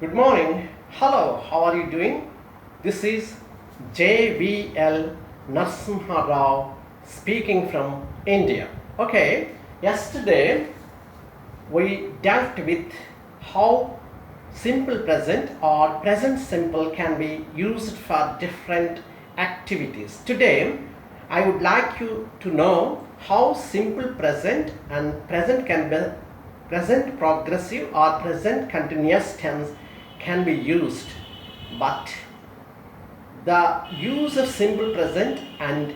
Good morning. Hello, how are you doing? This is JVL Narsimha Rao speaking from India. Okay, yesterday we dealt with how simple present or present simple can be used for different activities. Today, I would like you to know how simple present and present can be present progressive or present continuous tense can be used, but the use of simple present and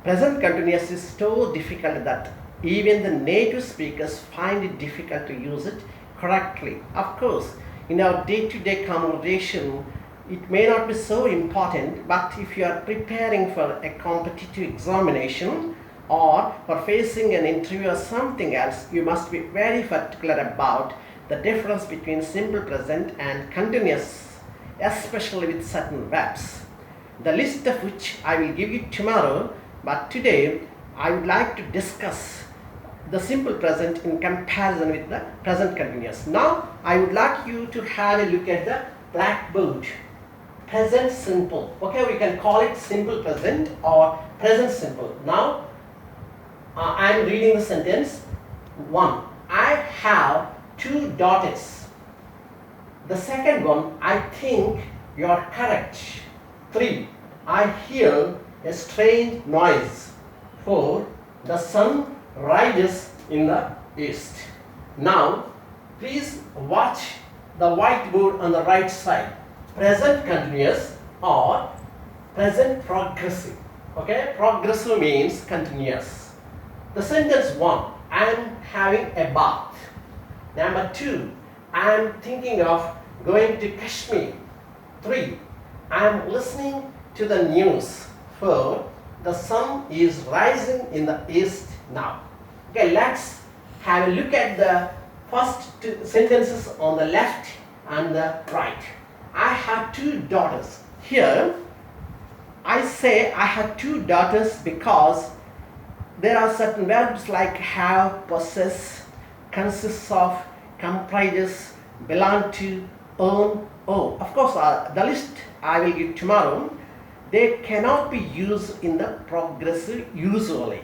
present continuous is so difficult that even the native speakers find it difficult to use it correctly. Of course, in our day-to-day conversation, it may not be so important, but if you are preparing for a competitive examination or for facing an interview or something else, you must be very particular about the difference between simple present and continuous, especially with certain verbs, the list of which I will give you tomorrow, but today I would like to discuss the simple present in comparison with the present continuous. Now I would like you to have a look at the blackboard. Present simple. Okay, we can call it simple present or present simple. Now I am reading the sentence. 1. I have 2 daughters. The second one, I think you are correct. 3. I hear a strange noise. 4. The sun rises in the east. Now, please watch the whiteboard on the right side. Present continuous or present progressive. Okay, progressive means continuous. The sentence 1, I am having a bath. Number 2, I am thinking of going to Kashmir. 3, I am listening to the news. 4, the sun is rising in the east now. Okay, let's have a look at the first 2 sentences on the left and the right. I have 2 daughters. Here, I say I have 2 daughters because there are certain verbs like have, possess, consists of, comprises, belong to, own, owe. Of course, the list I will give tomorrow, they cannot be used in the progressive usually.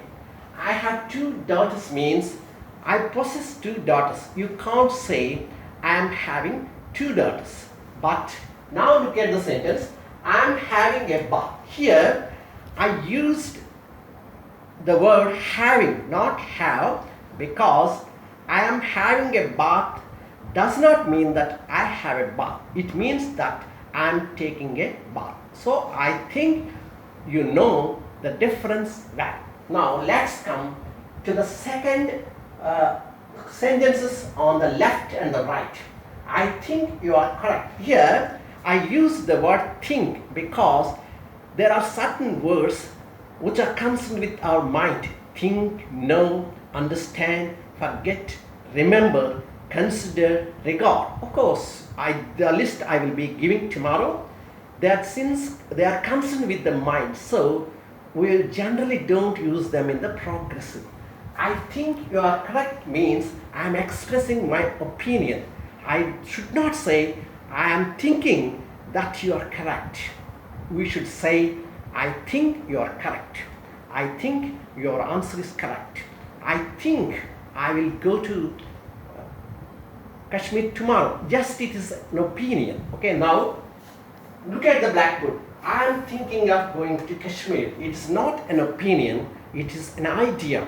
I have 2 daughters means I possess 2 daughters. You can't say I am having 2 daughters. But now look at the sentence. I am having a bath. Here I used the word having, not have, because I am having a bath does not mean that I have a bath. It means that I am taking a bath. So I think you know the difference there. Now let's come to the second sentences on the left and the right. I think you are correct. Here I use the word think because there are certain words which are concerned with our mind. Think, know, understand, forget, remember, consider, regard. Of course, the list I will be giving tomorrow, that since they are concerned with the mind, so we generally don't use them in the progressive. I think you are correct means I am expressing my opinion. I should not say I am thinking that you are correct. We should say I think you are correct. I think your answer is correct. I think I will go to Kashmir tomorrow. Just it is an opinion. Okay, now look at the blackboard. I am thinking of going to Kashmir. It's not an opinion, it is an idea.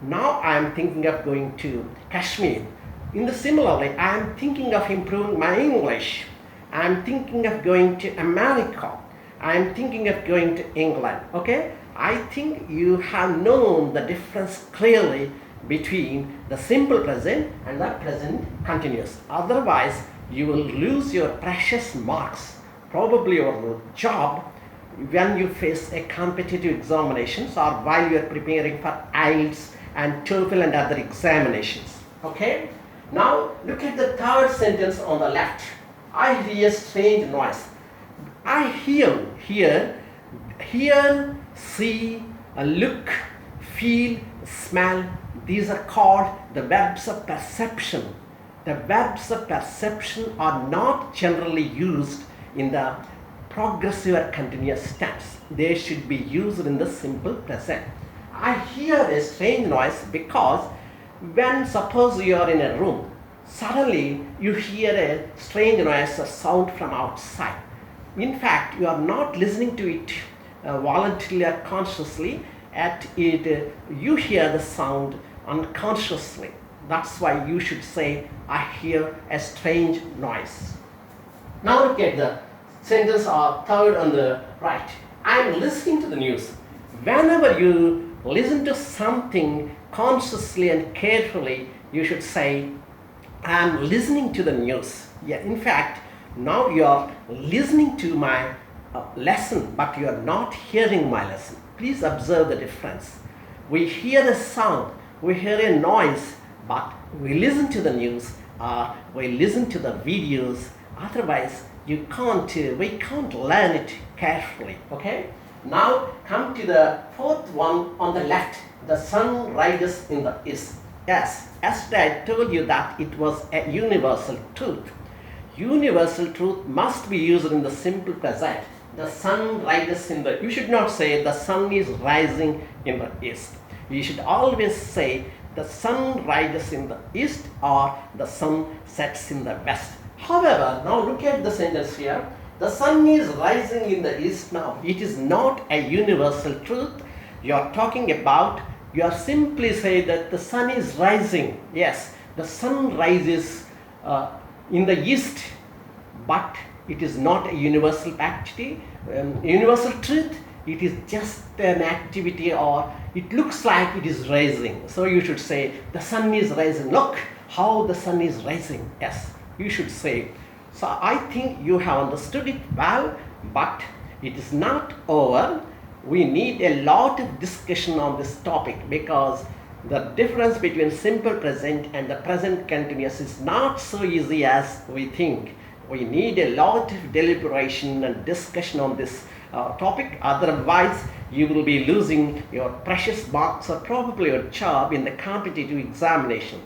Now I am thinking of going to Kashmir. In the similarly, I am thinking of improving my English. I am thinking of going to America. I am thinking of going to England. Okay? I think you have known the difference clearly between the simple present and the present continuous. Otherwise, you will lose your precious marks, probably your job, when you face a competitive examinations or while you are preparing for IELTS and TOEFL and other examinations. Okay? Now look at the third sentence on the left. I hear strange noise. I hear, see, look, feel, smell. These are called the verbs of perception. The verbs of perception are not generally used in the progressive or continuous tense. They should be used in the simple present. I hear a strange noise because when suppose you are in a room, suddenly you hear a strange noise, a sound from outside. In fact, you are not listening to it voluntarily or consciously, at it you hear the sound unconsciously. That's why you should say, I hear a strange noise. Now look at the sentence third on the right. I am listening to the news. Whenever you listen to something consciously and carefully, you should say, I am listening to the news. Yeah, in fact, now you are listening to my lesson, but you are not hearing my lesson. Please observe the difference. We hear a sound, we hear a noise, but we listen to the news or we listen to the videos. Otherwise, we can't learn it carefully. Okay? Now come to the fourth one on the left. The sun rises in the east. Yes, yesterday I told you that it was a universal truth. Universal truth must be used in the simple present. The sun rises in the, you should not say the sun is rising in the east. You should always say the sun rises in the east or the sun sets in the west. However, now look at the sentence here. The sun is rising in the east now. It is not a universal truth you are talking about. You are simply saying that the sun is rising. Yes, the sun rises in the east, but it is not a universal activity, universal truth. It is just an activity, or it looks like it is rising. So you should say the sun is rising. Look how the sun is rising. Yes, you should say. So I think you have understood it well, but it is not over. We need a lot of discussion on this topic because the difference between simple present and the present continuous is not so easy as we think. We need a lot of deliberation and discussion on this topic. Otherwise, you will be losing your precious marks or probably your job in the competitive examination.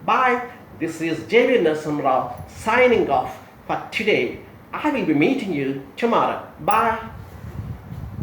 Bye. This is J.V. Narasimha Rao signing off for today. I will be meeting you tomorrow. Bye.